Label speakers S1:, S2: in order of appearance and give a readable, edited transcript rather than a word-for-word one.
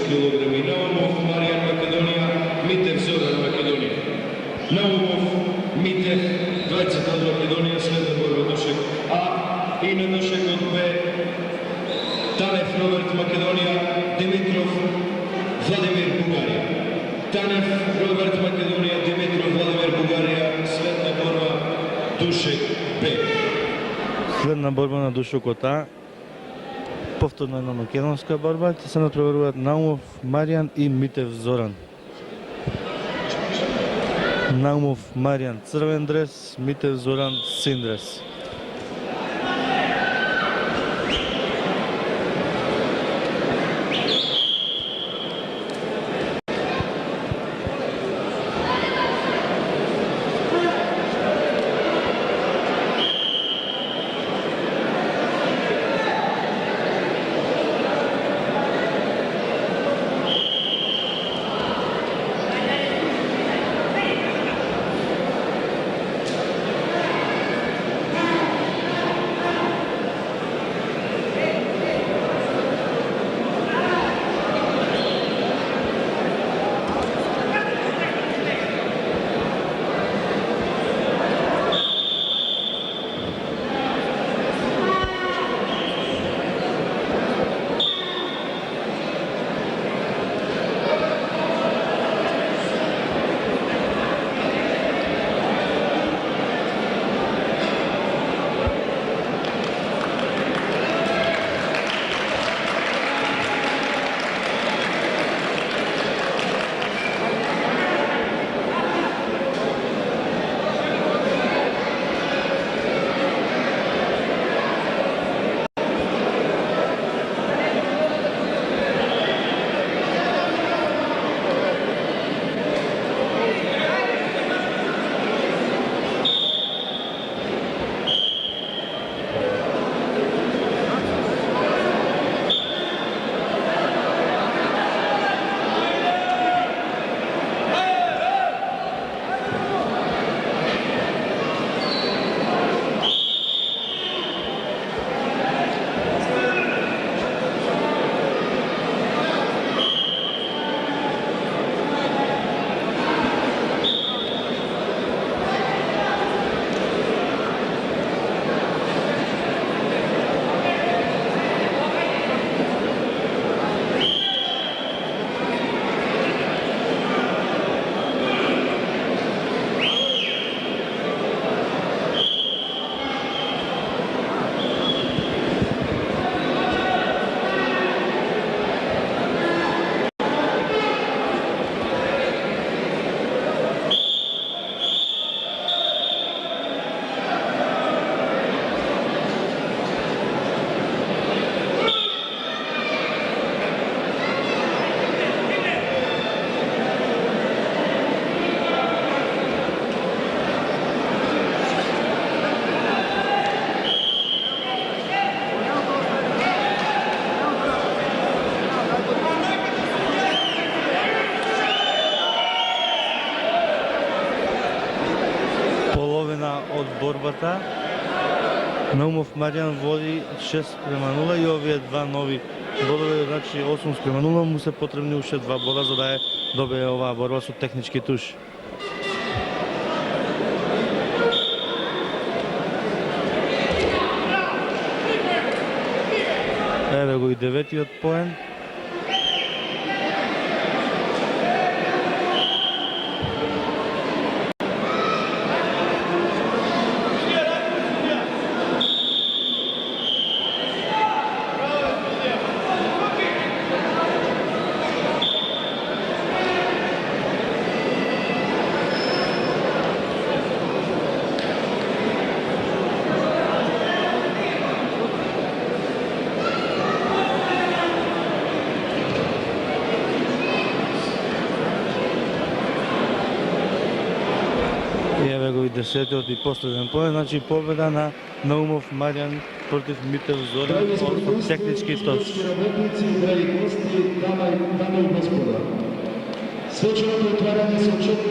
S1: kg. Naumov Marijan Makedonija, Mitev Zoran Makedonija. Naumov Mitev 22 Makedonija, следва борба Душек А и на Душек от Б. Танев Роберт Македонija, Димитров Владимир Бугарija. Танев Роберт Македонija, Димитров Владимир Бугарija, следва борба Душек Б.
S2: Следна борба на Душек от А. Повторно една македонска борба, ќе се натпреваруваат Наумов Маријан и Митев Зоран. Наумов Маријан црвен дрес, Митев Зоран син дрес. Од борбата Наумов Маријан води 6:0 и овие два нови бодови, значи 8:0, му се потребни уште два бода за да добие оваа борба со технички туш. Еве го и деветиот поен. Еве го и десетиот и последен поен, значи победа на Наумов Маријан против Митев Зоран од технички точ.
S3: Драги гости, дами и господа, свеченото отварање се очекува